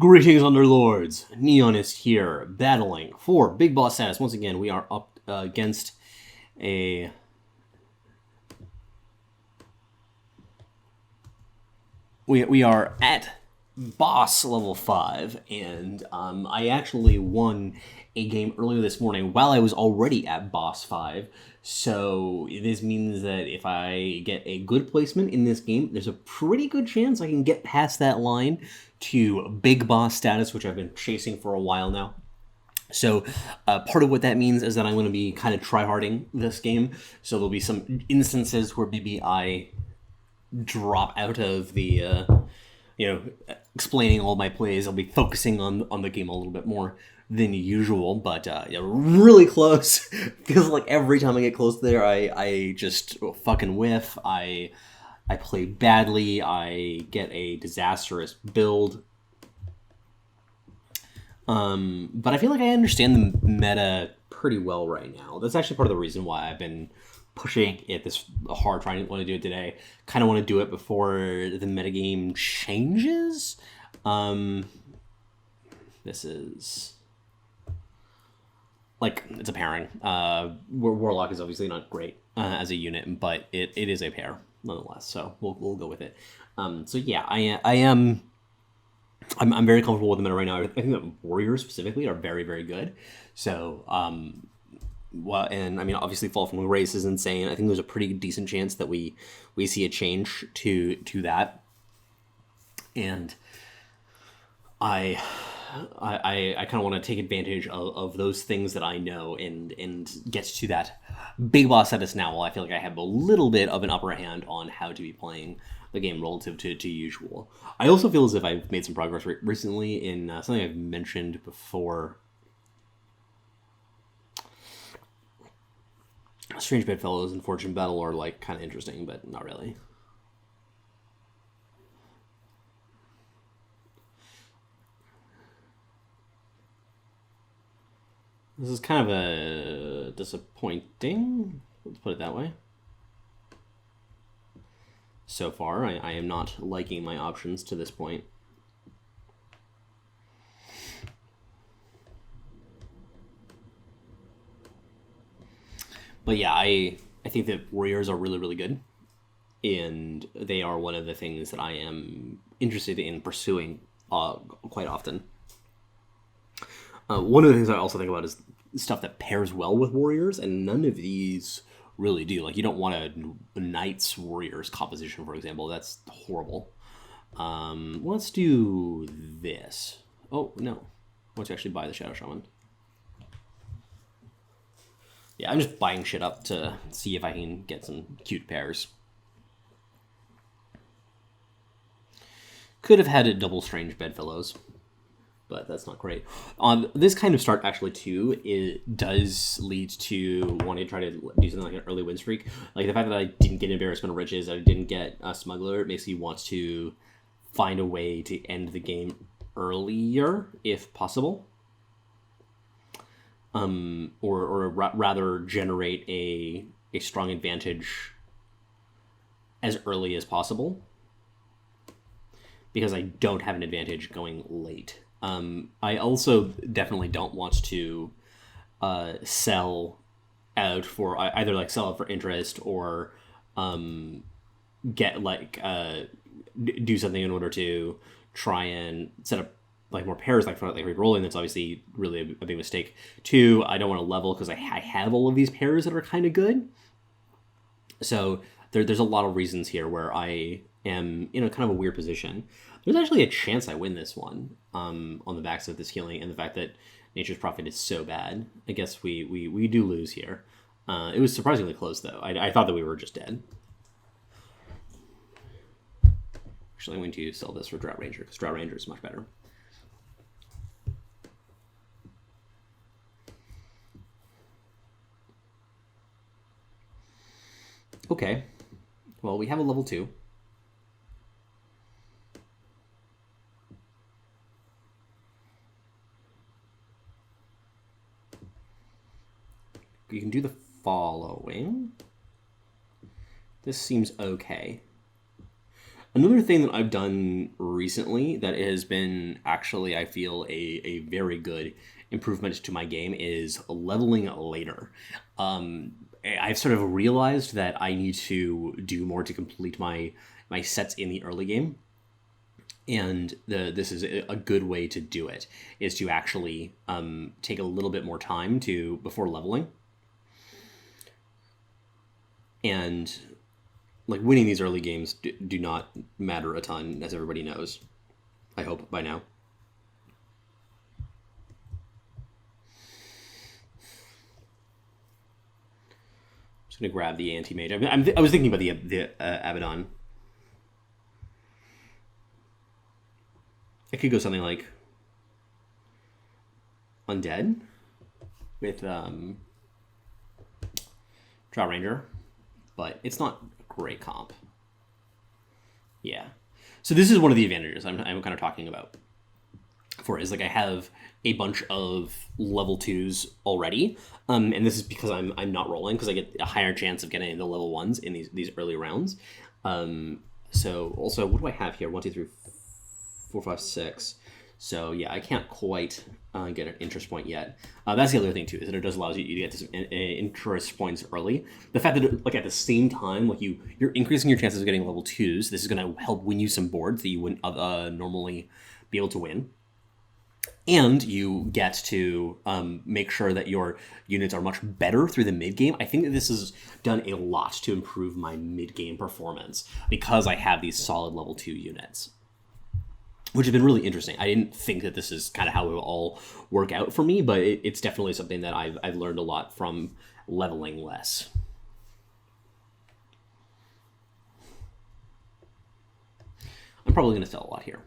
Greetings, Underlords! Neonist here, battling for Big Boss status. Once again, we are up against a... We are at boss level 5, and I actually won a game earlier this morning while I was already at boss 5. So this means that if I get a good placement in this game, there's a pretty good chance I can get past that line to big boss status, which I've been chasing for a while now. So part of what that means is that I'm going to be kind of tryharding this game. So there'll be some instances where maybe I drop out of the explaining all my plays. I'll be focusing on the game a little bit more than usual, but yeah, really close. Feels like every time I get close there, I just fucking whiff. I play badly. I get a disastrous build. But I feel like I understand the meta pretty well right now. That's actually part of the reason why I've been pushing it this hard, trying to want to do it today. Kind of want to do it before the metagame changes. This is like, it's a pairing. Warlock is obviously not great as a unit, but it is a pair nonetheless. So we'll go with it. So yeah, I'm very comfortable with the meta right now. I think that warriors specifically are very, very good. So well, and I mean, obviously, Fall from Grace is insane. I think there's a pretty decent chance that we see a change to that, and I kind of want to take advantage of those things that I know and get to that big boss status now. While I feel like I have a little bit of an upper hand on how to be playing the game relative to usual. I also feel as if I've made some progress recently in something I've mentioned before. Strange Bedfellows and Fortune Battle are like kind of interesting, but not really. This is kind of a disappointing, let's put it that way. So far, I am not liking my options to this point. But yeah, I think that warriors are really, really good. And they are one of the things that I am interested in pursuing quite often. One of the things I also think about is stuff that pairs well with warriors, and none of these really do. Like, you don't want a knights warriors composition, for example. That's horrible. Let's do this. Oh no, let's actually buy the Shadow Shaman. Yeah, I'm just buying shit up to see if I can get some cute pairs. Could have had a double Strange Bedfellows, but that's not great. This kind of start actually too, it does lead to wanting to try to do something like an early win streak. Like the fact that I didn't get Embarrassment of Riches, I didn't get a Smuggler, it makes me want to find a way to end the game earlier if possible. Or rather generate a strong advantage as early as possible, because I don't have an advantage going late. I also definitely don't want to sell out for either like sell out for interest or get like do something in order to try and set up like more pairs like re-rolling. That's obviously really a big mistake. 2, I don't want to level because I have all of these pairs that are kind of good. So there's a lot of reasons here where I am in a kind of a weird position. There's actually a chance I win this one on the backs of this healing and the fact that Nature's Prophet is so bad. I guess we do lose here. It was surprisingly close, though. I thought that we were just dead. Actually, I'm going to sell this for Drought Ranger, because Drought Ranger is much better. Okay. Well, we have a level 2. You can do the following. This seems okay. Another thing that I've done recently that has been actually, I feel, a very good improvement to my game is leveling later. I've sort of realized that I need to do more to complete my sets in the early game, and this is a good way to do it, is to actually take a little bit more time to before leveling, and like winning these early games do not matter a ton, as everybody knows. I hope by now. I'm just gonna grab the anti-mage. I was thinking about the Abaddon. It could go something like Undead with Draw Ranger, but it's not a great comp. Yeah. So this is one of the advantages I'm kind of talking about for, is like I have a bunch of level 2s already, and this is because I'm not rolling, because I get a higher chance of getting into level 1s in these early rounds. So also, what do I have here? 1, 2, 3, 4, 5, 6. So yeah, I can't quite get an interest point yet. That's the other thing too, is that it does allow you to get this interest points early. The fact that like at the same time, like you're increasing your chances of getting level 2s. This is going to help win you some boards that you wouldn't normally be able to win. And you get to make sure that your units are much better through the mid game. I think that this has done a lot to improve my mid game performance, because I have these solid level 2 units, which has been really interesting. I didn't think that this is kind of how it will all work out for me, but it's definitely something that I've learned a lot from leveling less. I'm probably going to sell a lot here.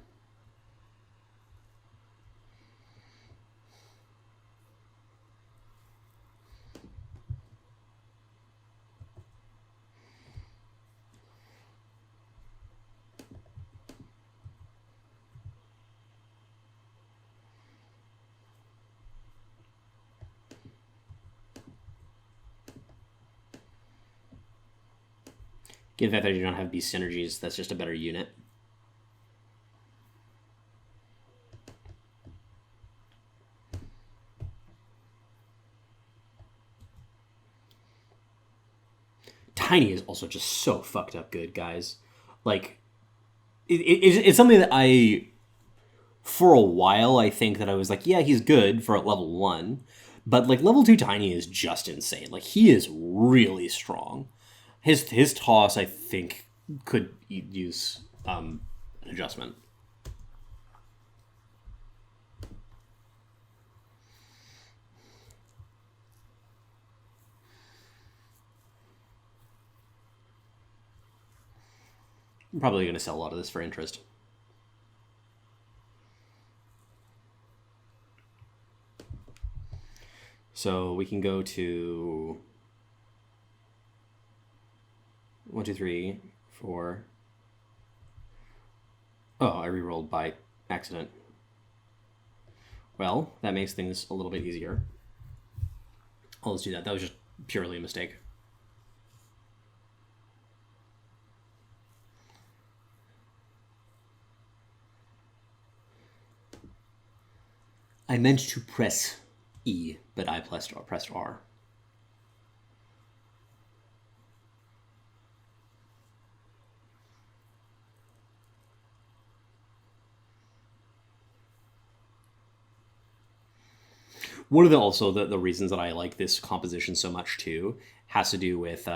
Given the fact that you don't have these synergies, that's just a better unit. Tiny is also just so fucked up good, guys. Like, it's something that for a while, I think that I was like, yeah, he's good for level 1. But, like, level 2 Tiny is just insane. Like, he is really strong. His toss, I think, could use an adjustment. I'm probably going to sell a lot of this for interest. So we can go to 1, 2, 3, 4. Oh, I rerolled by accident. Well, that makes things a little bit easier. Oh, let's do that. That was just purely a mistake. I meant to press E, but I pressed R. One of the reasons that I like this composition so much too has to do with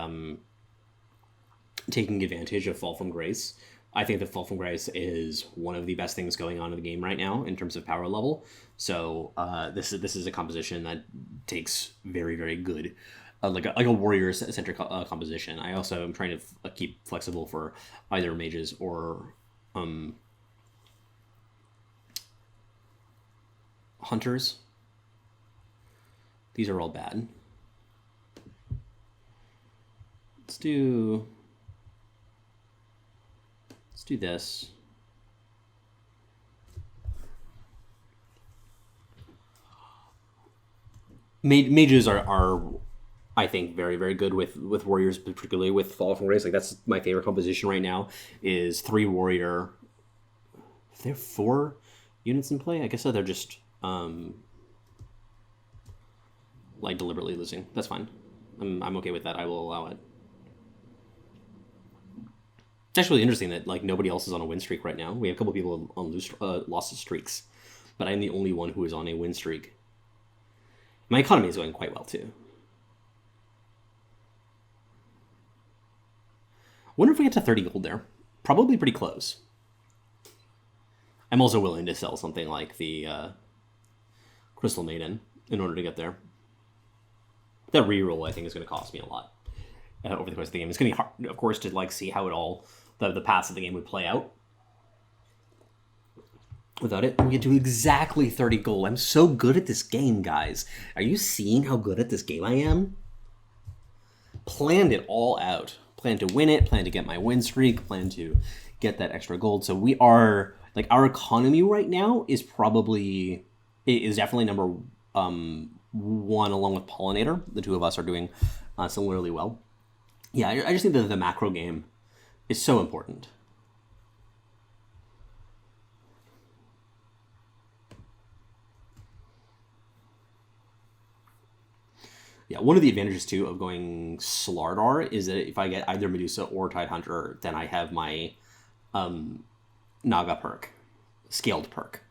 taking advantage of Fall from Grace. I think that Fall from Grace is one of the best things going on in the game right now in terms of power level. So this is a composition that takes very, very good, like a warrior centric composition. I also am trying to keep flexible for either mages or hunters. These are all bad. Let's do this. Mages are I think very, very good with warriors, particularly with Fall from Grace. Like that's my favorite composition right now is 3 warrior. If there are 4 units in play, I guess they're just like deliberately losing. That's fine. I'm okay with that. I will allow it. It's actually interesting that like nobody else is on a win streak right now. We have a couple people on lost streaks, but I'm the only one who is on a win streak. My economy is going quite well too. Wonder if we get to 30 gold there. Probably pretty close. I'm also willing to sell something like the Crystal Maiden in order to get there. That reroll, I think, is going to cost me a lot over the course of the game. It's going to be hard, of course, to like see how it all the paths of the game would play out. Without it, we get to exactly 30 gold. I'm so good at this game, guys. Are you seeing how good at this game I am? Planned it all out. Plan to win it, plan to get my win streak, plan to get that extra gold. So we are, like, our economy right now is definitely number 1 along with Pollinator. The 2 of us are doing similarly well. Yeah, I just think that the macro game is so important. Yeah, one of the advantages, too, of going Slardar is that if I get either Medusa or Tidehunter, then I have my Naga perk, scaled perk.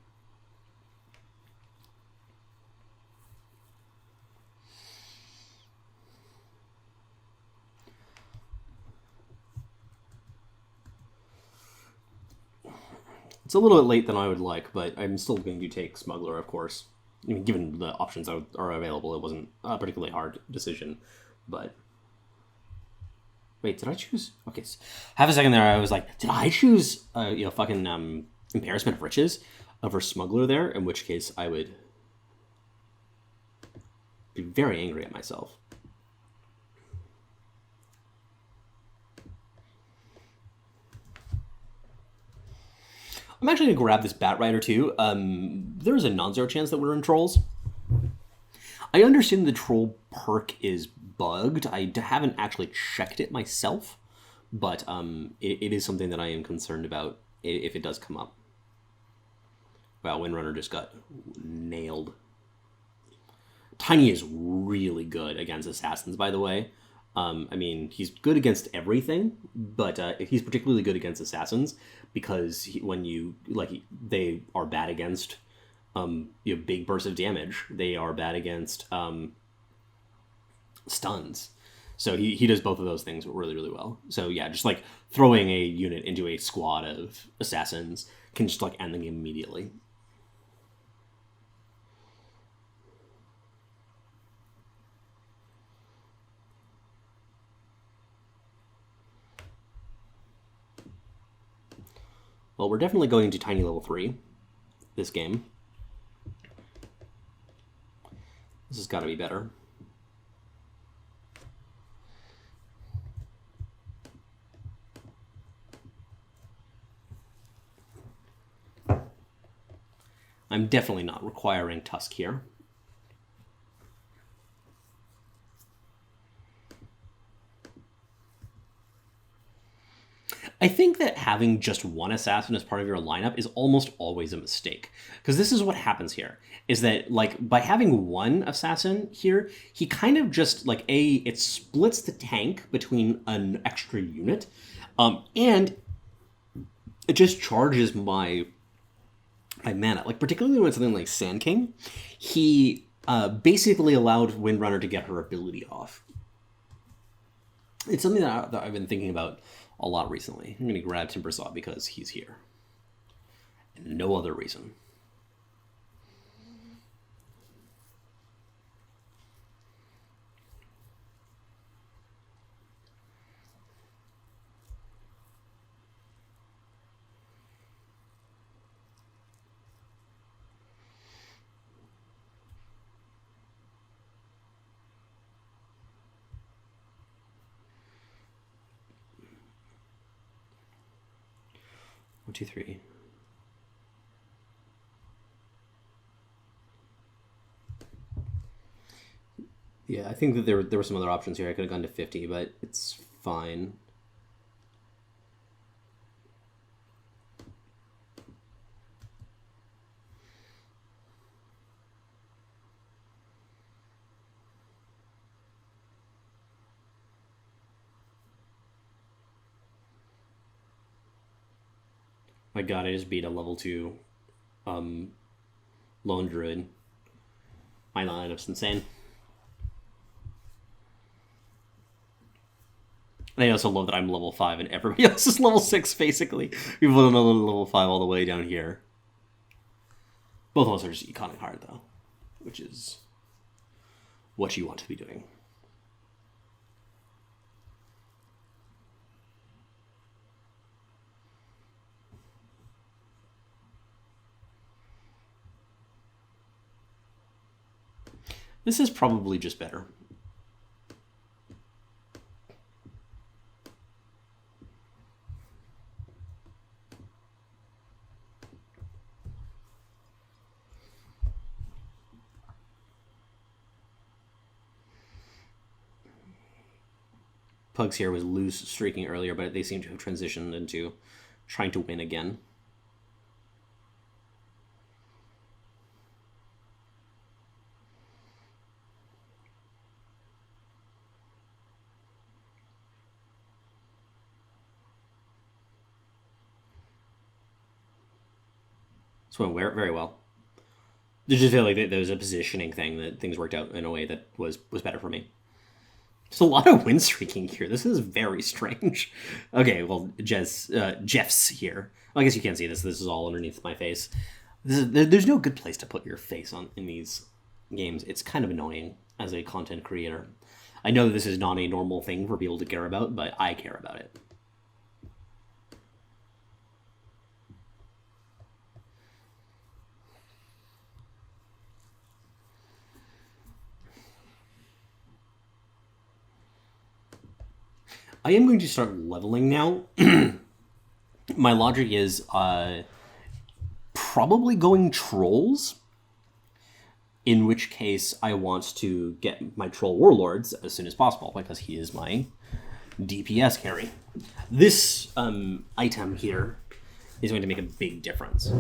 It's a little bit late than I would like, but I'm still going to take Smuggler, of course. I mean, given the options are available, it wasn't a particularly hard decision. But wait, did I choose? Okay, so half a second there, I was like, did I choose fucking Embarrassment of Riches over Smuggler there? In which case, I would be very angry at myself. I'm actually going to grab this Bat Rider too. There is a non-zero chance that we're in Trolls. I understand the Troll perk is bugged. I haven't actually checked it myself, but it is something that I am concerned about if it does come up. Wow, Windrunner just got nailed. Tiny is really good against Assassins, by the way. I mean, he's good against everything, but he's particularly good against Assassins because they are bad against big bursts of damage. They are bad against stuns. So he does both of those things really, really well. So yeah, just like throwing a unit into a squad of Assassins can just like end the game immediately. Well, we're definitely going to Tiny level 3 this game. This has got to be better. I'm definitely not requiring Tusk here. I think that having just one assassin as part of your lineup is almost always a mistake. Because this is what happens here, is that, like, by having one assassin here, he kind of just, like, it splits the tank between an extra unit, and it just charges my mana. Like, particularly when something like Sand King, he basically allowed Windrunner to get her ability off. It's something that I've been thinking about a lot recently. I'm going to grab Timbersaw because he's here. And no other reason. One, two, three. Yeah, I think that there were some other options here. I could have gone to 50, but it's fine. My god, I just beat a level 2 lone druid. My lineup's insane. And I also love that I'm level 5 and everybody else is level 6, basically. People don't know level 5 all the way down here. Both of us are just econing hard, though, which is what you want to be doing. This is probably just better. Pugs here was loose streaking earlier, but they seem to have transitioned into trying to win again. This went very well. I just feel like there was a positioning thing that things worked out in a way that was better for me. There's a lot of win streaking here. This is very strange. Okay, well, Jeff's here. Well, I guess you can't see this. This is all underneath my face. There's no good place to put your face on in these games. It's kind of annoying as a content creator. I know that this is not a normal thing for people to care about, but I care about it. I am going to start leveling now. My logic is probably going trolls, in which case I want to get my troll warlords as soon as possible because he is my DPS carry. This item here is going to make a big difference.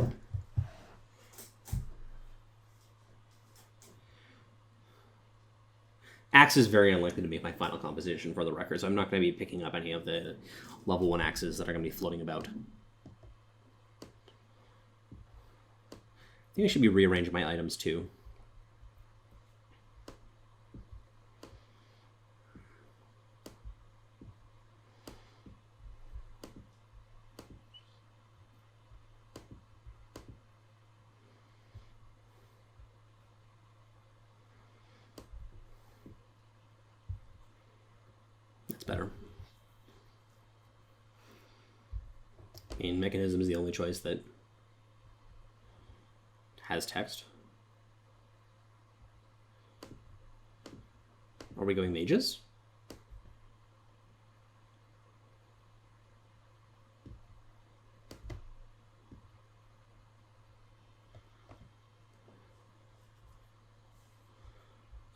Axe is very unlikely to be my final composition for the record, so I'm not going to be picking up any of the level 1 axes that are going to be floating about. I think I should be rearranging my items too. That's better. I mean, mechanism is the only choice that has text. Are we going mages?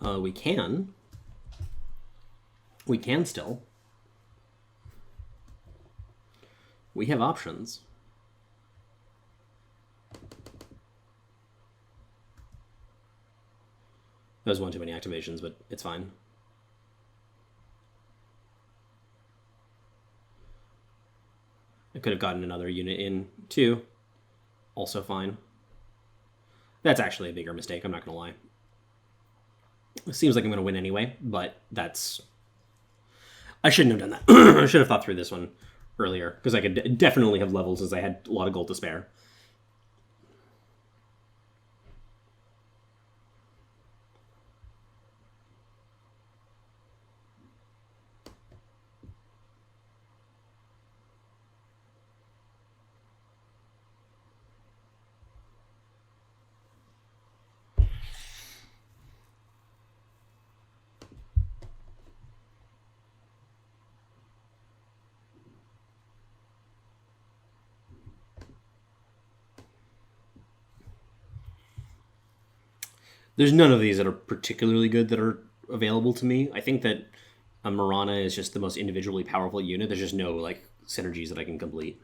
We can. We can still. We have options. That was one too many activations, but it's fine. I could have gotten another unit in too. Also fine. That's actually a bigger mistake, I'm not going to lie. It seems like I'm going to win anyway, but that's... I shouldn't have done that. I should have thought through this one earlier, because I could definitely have levels as I had a lot of gold to spare. There's none of these that are particularly good that are available to me. I think that Mirana is just the most individually powerful unit. There's just no like synergies that I can complete.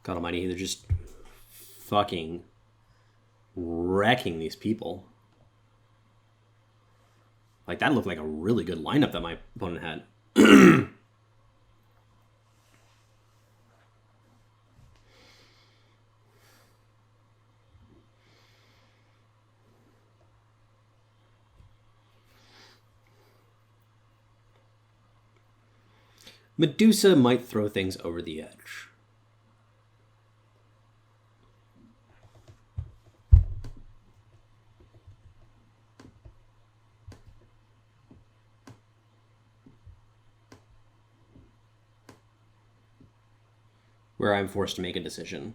God almighty, they're just fucking wrecking these people. Like, that looked like a really good lineup that my opponent had. Medusa might throw things over the edge. Where I'm forced to make a decision.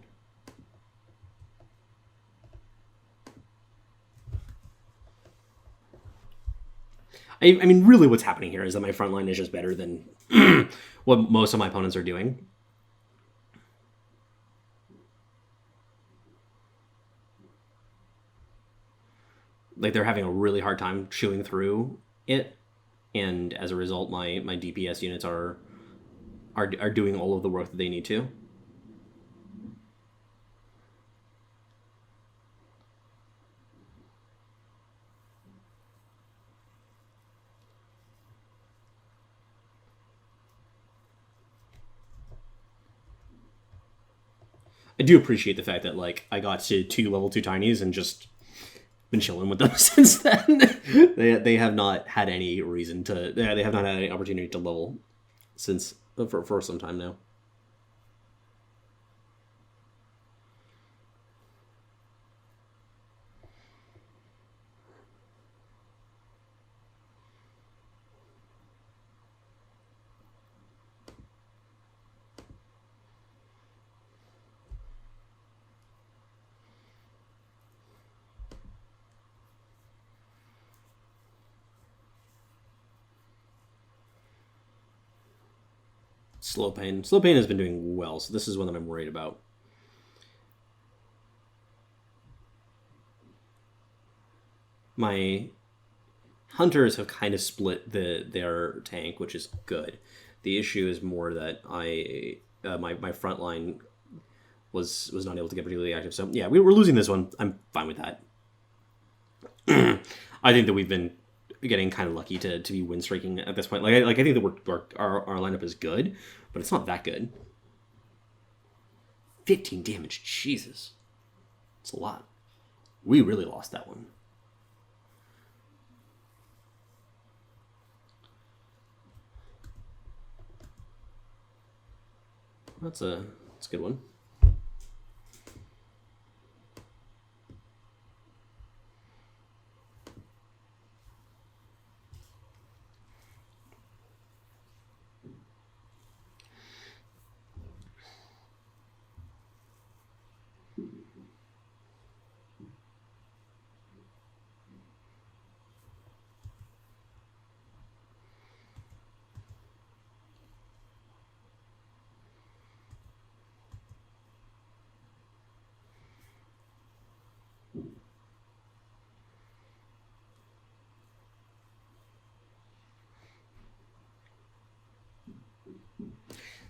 I mean, really what's happening here is that my front line is just better than what most of my opponents are doing. Like, they're having a really hard time chewing through it, and as a result, my DPS units are doing all of the work that they need to. I do appreciate the fact that like I got to 2 level 2 tinies and just been chilling with them since then. they have not had any reason to. They have not had any opportunity to level since for some time now. Slow Pain. Slow Pain has been doing well, so this is one that I'm worried about. My hunters have kind of split their tank, which is good. The issue is more that my front line was not able to get particularly active. So yeah, we're losing this one. I'm fine with that. I think that we've been getting kind of lucky to be win streaking at this point. I think that our lineup is good, but it's not that good. 15 damage, Jesus, it's a lot. We really lost that one. That's a good one.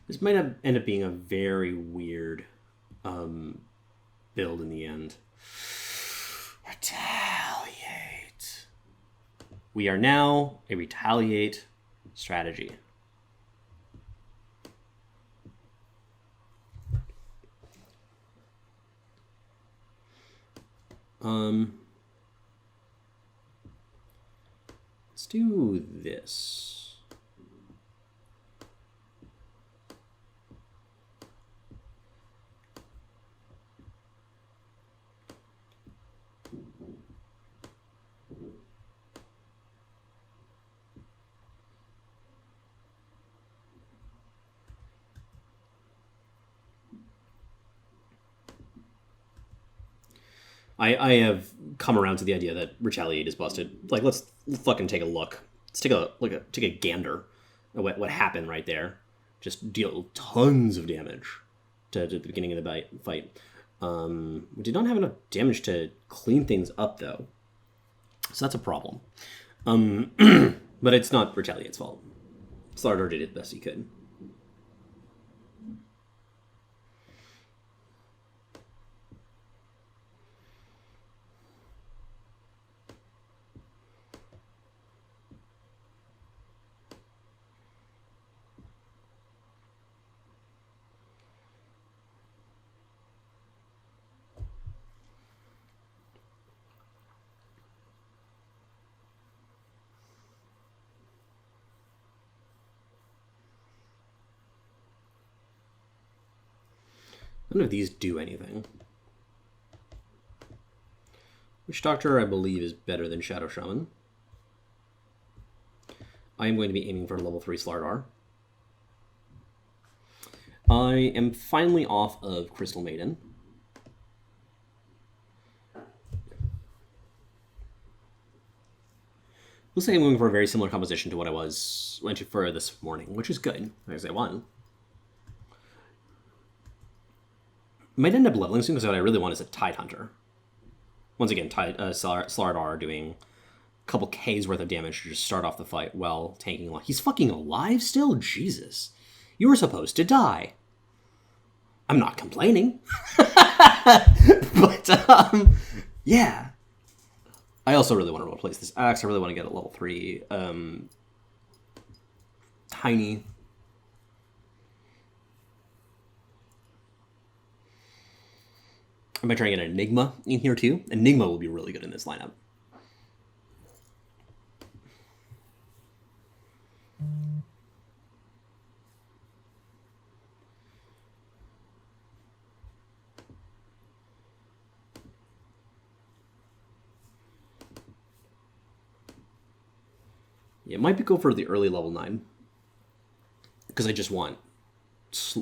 This might have end up being a very weird build in the end. Retaliate. We are now a retaliate strategy. Let's do this. I have come around to the idea that Retaliate is busted. Like, let's fucking take a look. Let's take a gander. what happened right there. Just deal tons of damage to the beginning of the fight. We did not have enough damage to clean things up, though. So that's a problem. But it's not Retaliate's fault. Slardar did it the best he could. None of these do anything. Witch Doctor, I believe, is better than Shadow Shaman. I am going to be aiming for level 3 Slardar. I am finally off of Crystal Maiden. Looks like I'm going for a very similar composition to what I went for this morning, which is good, because I won. Might end up leveling soon because what I really want is a Tide Hunter. Once again, Slardar doing a couple K's worth of damage to just start off the fight while tanking a lot. He's fucking alive still? Jesus. You were supposed to die. I'm not complaining. But, yeah. I also really want to replace this axe. I really want to get a level 3 Tiny. I might try and get an Enigma in here too. Enigma will be really good in this lineup. Yeah, it might be go for the early level 9. Because I just want...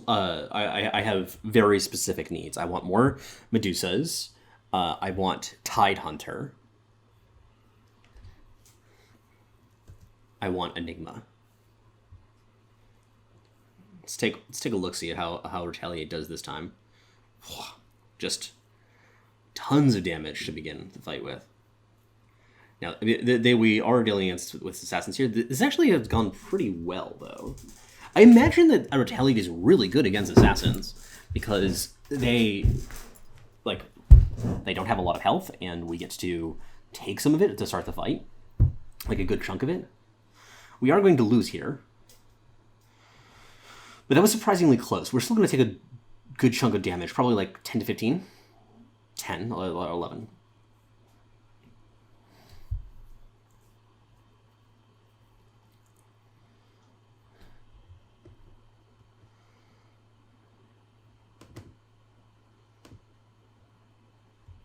I have very specific needs. I want more Medusas. I want Tide Hunter. I want Enigma. Let's take a look, see at how Retaliate does this time. Just tons of damage to begin the fight with. Now, we are dealing with assassins here. This actually has gone pretty well, though. I imagine that Retaliate is really good against assassins because they don't have a lot of health, and we get to take some of it to start the fight, like a good chunk of it. We are going to lose here, but that was surprisingly close. We're still going to take a good chunk of damage, probably like 10 to 15, 10 or 11.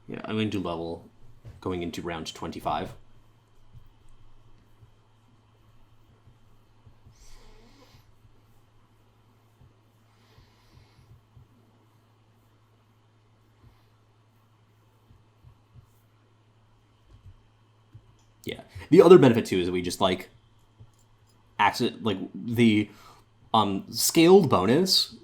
Yeah, I'm going to level going into round 25. Yeah. The other benefit too is that we just like the scaled bonus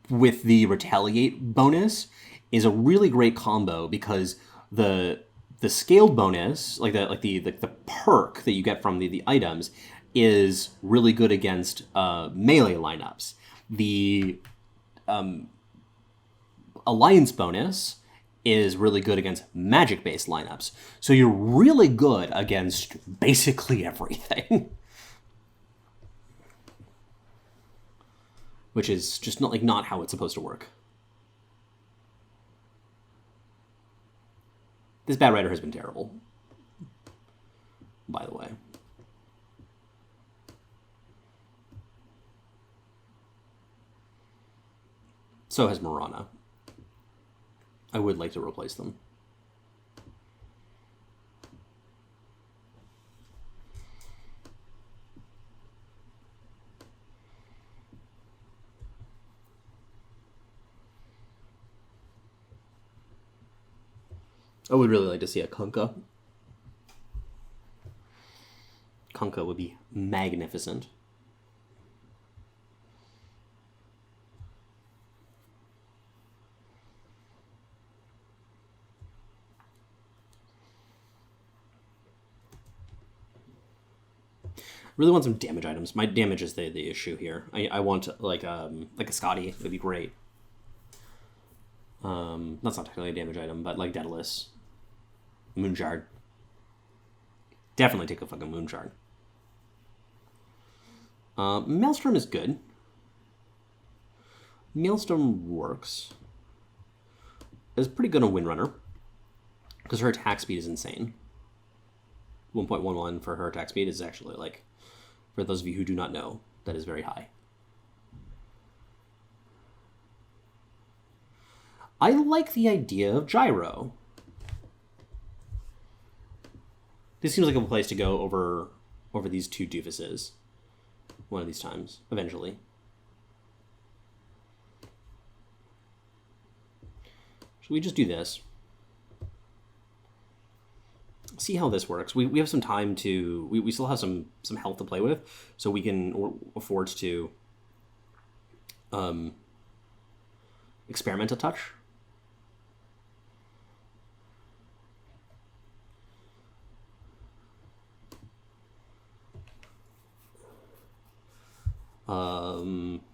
with the Retaliate bonus is a really great combo because the scaled bonus, the perk that you get from the items, is really good against melee lineups. The alliance bonus is really good against magic-based lineups. So you're really good against basically everything. Which is just not how it's supposed to work. This Bad Rider has been terrible, by the way. So has Marana. I would like to replace them. I would really like to see a Kunkka. Kunkka would be magnificent. Really want some damage items. My damage is the issue here. I want like a Scotty. Would be great. That's not technically a damage item, but like Daedalus, Moonshard. Definitely take a fucking Moonshard. Maelstrom is good. Maelstrom works. Is pretty good on Windrunner because her attack speed is insane. 1.11 for her attack speed is actually, like, for those of you who do not know, that is very high. I like the idea of Gyro. This seems like a place to go over these two doofuses one of these times, eventually. Should we just do this? See how this works. We have some time to... We still have some health to play with, so we can afford to experiment a touch.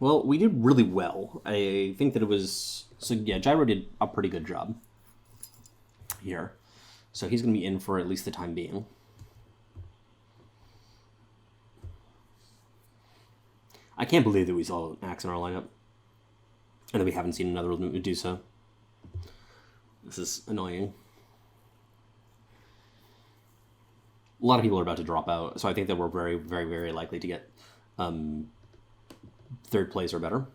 Well, we did really well. I think that it was... So, yeah, Gyro did a pretty good job here. So he's going to be in for at least the time being. I can't believe that we saw Axe in our lineup. And that we haven't seen another Medusa. This is annoying. A lot of people are about to drop out, so I think that we're very, very, very likely to get third place or better.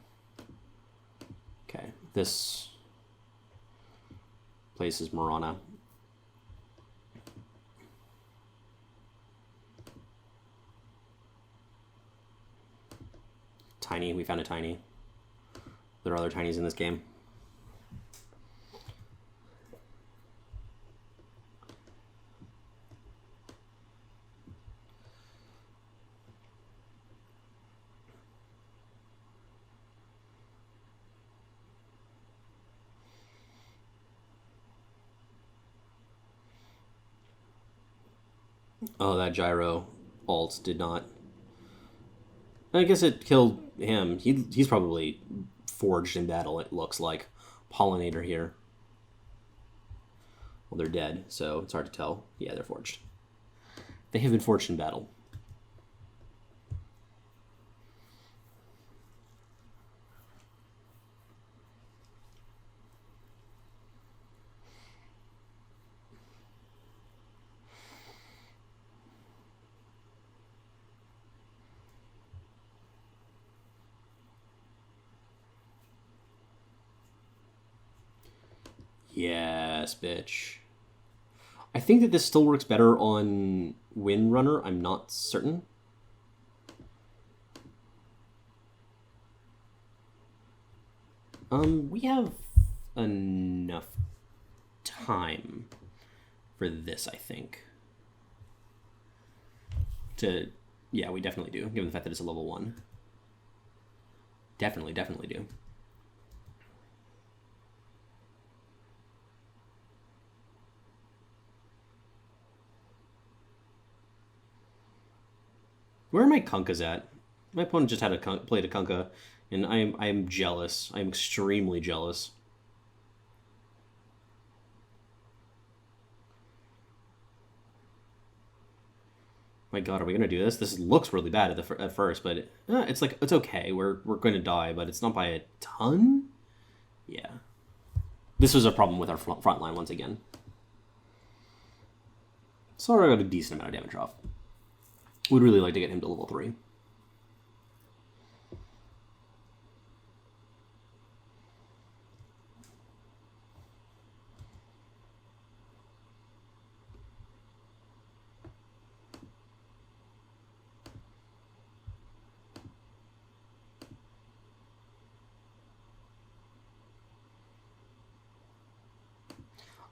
Okay, this place is Marana. Tiny, we found a tiny. There are other tinies in this game. Oh, that Gyro ult did not... I guess it killed him. He's probably forged in battle, it looks like. Pollinator here. Well, they're dead, so it's hard to tell. Yeah, they're forged. They have been forged in battle. Yes, bitch. I think that this still works better on Windrunner. I'm not certain. We have enough time for this, I think. Yeah, we definitely do, given the fact that it's a level 1. Definitely do. Where are my Kunkas at? My opponent just had played a Kunka, and I am jealous. I am extremely jealous. My God, are we gonna do this? This looks really bad at first, but it's like it's okay. We're going to die, but it's not by a ton. Yeah, this was a problem with our front line once again. So I got a decent amount of damage off. Would really like to get him to level 3.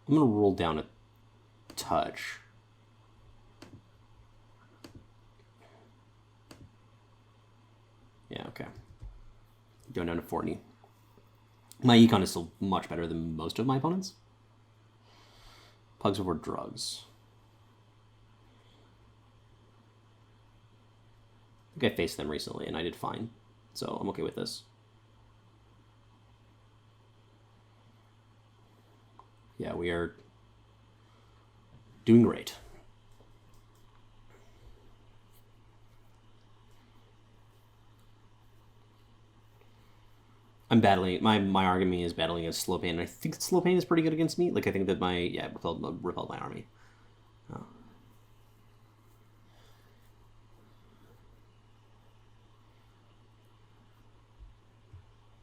I'm going to roll down a touch. Yeah, okay. Going down to 40. My econ is still much better than most of my opponents. Pugs over drugs. I faced them recently, and I did fine. So I'm okay with this. Yeah, we are doing great. I'm battling, my army is battling against slow pain. I think slow pain is pretty good against me. Like, I think that repelled my army. Oh.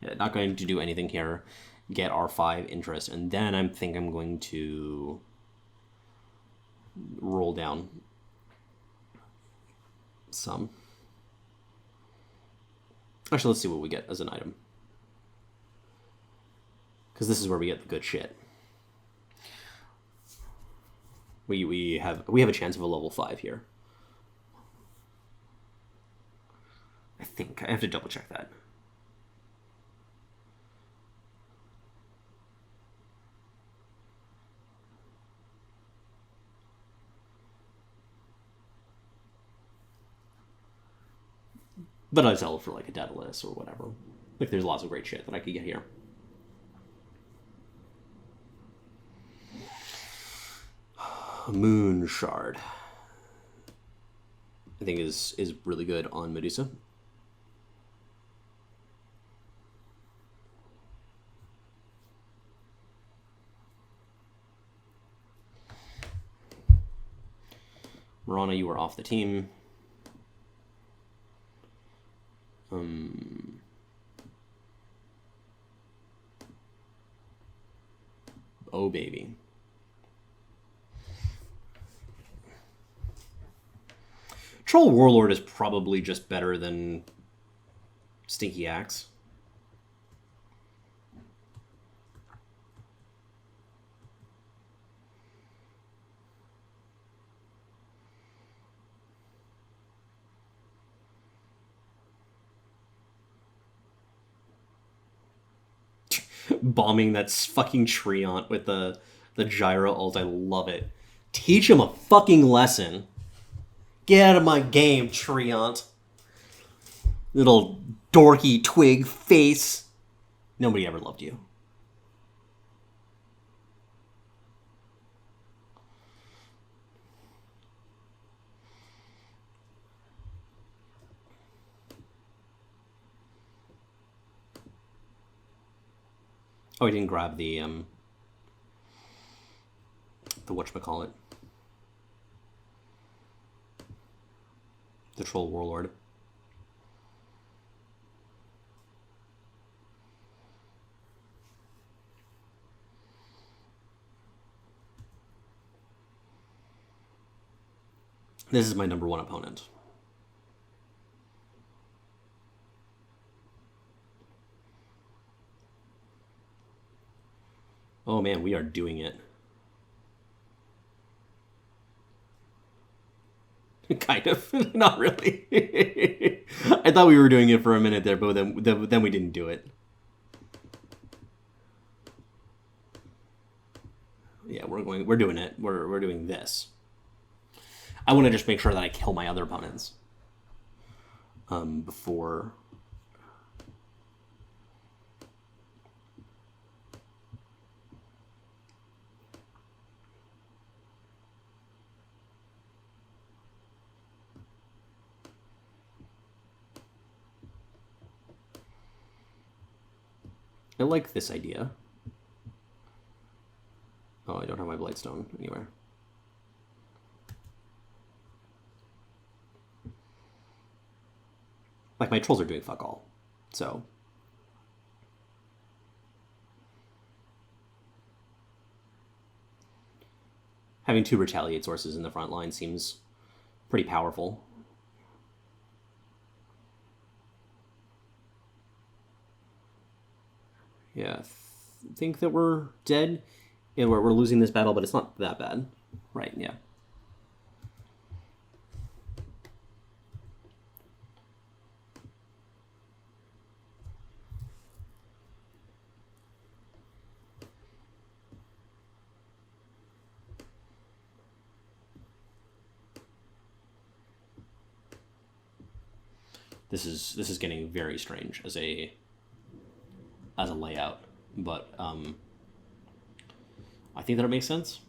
Yeah, not going to do anything here. Get R5 interest, and then I think I'm going to roll down some. Actually, let's see what we get as an item, because this is where we get the good shit. We have a chance of a level 5 here. I think I have to double check that. But I sell it for like a Daedalus or whatever. Like, there's lots of great shit that I could get here. Moon Shard, I think is really good on Medusa. Marana, you are off the team. Oh, baby. Troll Warlord is probably just better than Stinky Axe. Bombing that fucking Treant with the gyro ult. I love it. Teach him a fucking lesson. Get out of my game, Treant. Little dorky twig face. Nobody ever loved you. Oh, I didn't grab the whatchamacallit. The Troll Warlord. This is my number 1 opponent. Oh man, we are doing it. Kind of. Not really. I thought we were doing it for a minute there, but then we didn't do it. Yeah, we're doing it. We're doing this. I want to just make sure that I kill my other opponents. Before... I like this idea. Oh, I don't have my Blightstone anywhere. Like, my trolls are doing fuck all. So... having 2 Retaliate sources in the front line seems pretty powerful. Yeah, I think that we're dead. Yeah, we're losing this battle, but it's not that bad. Right, yeah. This is getting very strange as a layout, but I think that it makes sense.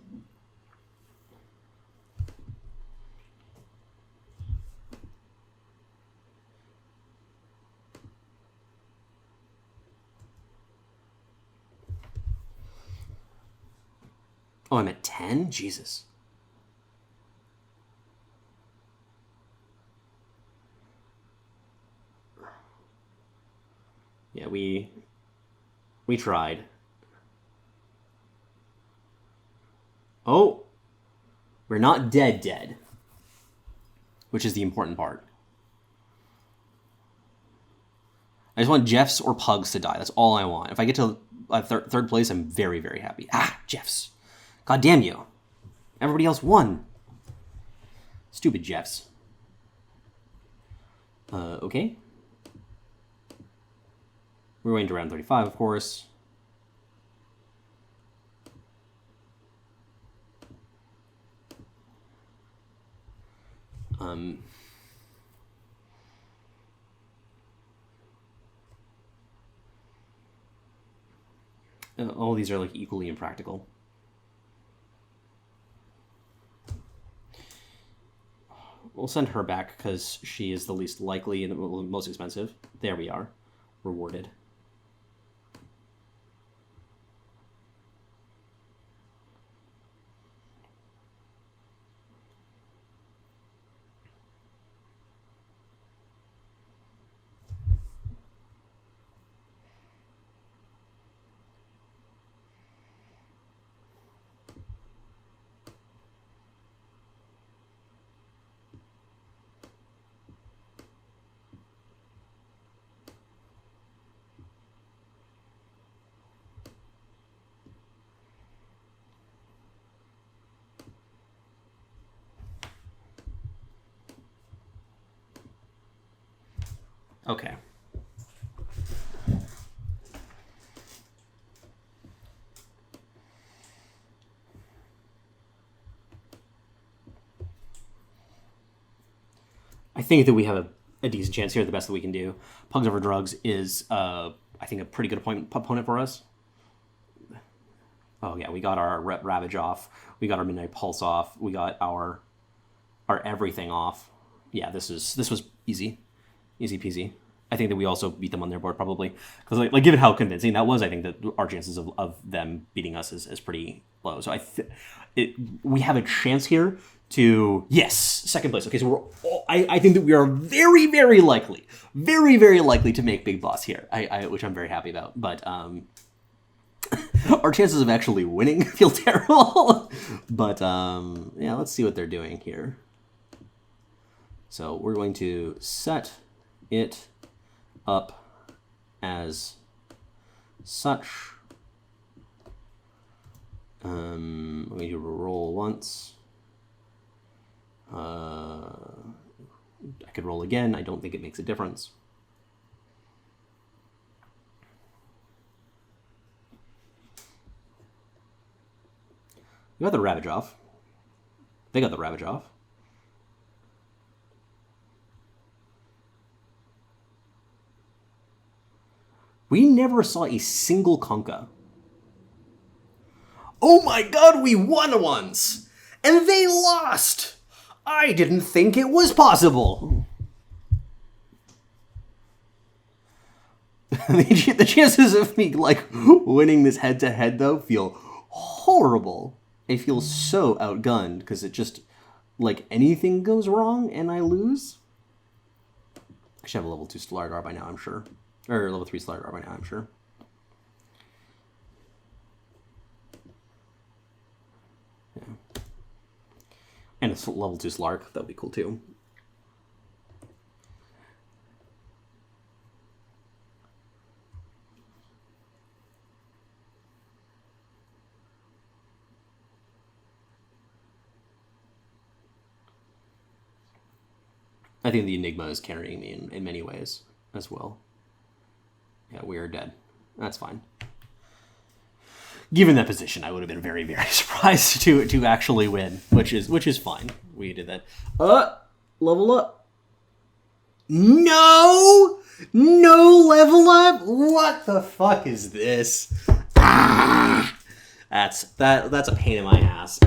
Oh, I'm at 10? Jesus. Yeah, we tried. Oh, we're not dead, which is the important part. I just want Jeffs or Pugs to die. That's all I want. If I get to third place, I'm very, very happy. Ah, Jeffs. God damn you. Everybody else won. Stupid Jeffs. Okay. We're waiting to round 35, of course. All these are like equally impractical. We'll send her back because she is the least likely and the most expensive. There we are. Rewarded. Okay. I think that we have a decent chance here. The best that we can do. Pugs over Drugs is, I think, a pretty good opponent for us. Oh yeah, we got our Ravage off. We got our Midnight Pulse off. We got our everything off. Yeah, this was easy. Easy peasy. I think that we also beat them on their board probably because like given how convincing that was, I think that our chances of them beating us is pretty low. So we have a chance here to second place. Okay, so I think that we are very very likely to make Big Boss here. Which I'm very happy about, but our chances of actually winning feel terrible. But yeah, let's see what they're doing here. So we're going to set it up as such. I'm going to roll once. I could roll again. I don't think it makes a difference. You got the Ravage off. They got the Ravage off. We never saw a single Conka. Oh my god, we won once! And they lost! I didn't think it was possible. The chances of me, like, winning this head-to-head, though, feel horrible. I feel so outgunned, because it just, like, anything goes wrong and I lose. I should have a level 2 Slardar by now, I'm sure. Or level 3 Slardar by now, I'm sure. Yeah. And a level 2 Slark, that would be cool too. I think the Enigma is carrying me in many ways as well. Yeah, we are dead. That's fine. Given that position, I would have been very, very surprised to actually win, which is fine. We did that. Level up. No! No level up? What the fuck is this? Ah! That's a pain in my ass.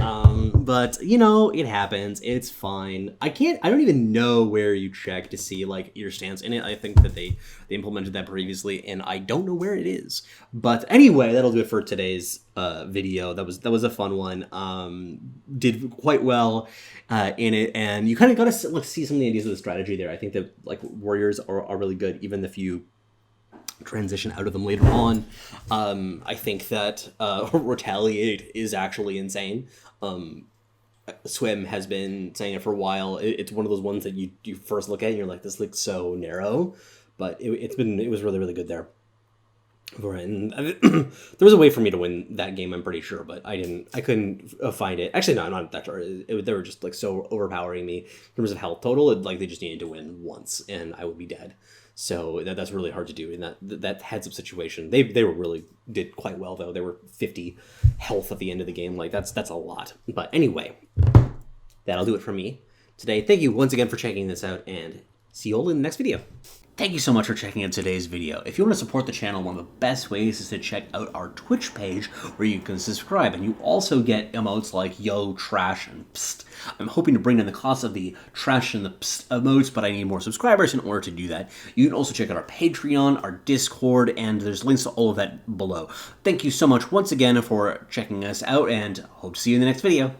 But you know, it happens. It's fine. I don't even know where you check to see like your stance in it. I think that they implemented that previously, and I don't know where it is. But anyway, that'll do it for today's video. That was a fun one. Did quite well in it, and you kind of got to like see some of the ideas of the strategy there. I think that like warriors are really good, even if you transition out of them later on. I think that Retaliate is actually insane. Swim has been saying it for a while. It's one of those ones that you first look at and you're like, this looks so narrow, but it was really, really good there. And there was a way for me to win that game, I'm pretty sure, but I couldn't find it. Actually, no, not that sure. They were just like so overpowering me in terms of health total. Like they just needed to win once, and I would be dead. So that's really hard to do in that heads up situation. They were really did quite well though. They were 50 health at the end of the game. Like that's a lot. But anyway, that'll do it for me today. Thank you once again for checking this out, and see you all in the next video. Thank you so much for checking out today's video. If you want to support the channel, one of the best ways is to check out our Twitch page where you can subscribe, and you also get emotes like yo, trash, and psst. I'm hoping to bring in the cost of the trash and the psst emotes, but I need more subscribers in order to do that. You can also check out our Patreon, our Discord, and there's links to all of that below. Thank you so much once again for checking us out, and hope to see you in the next video.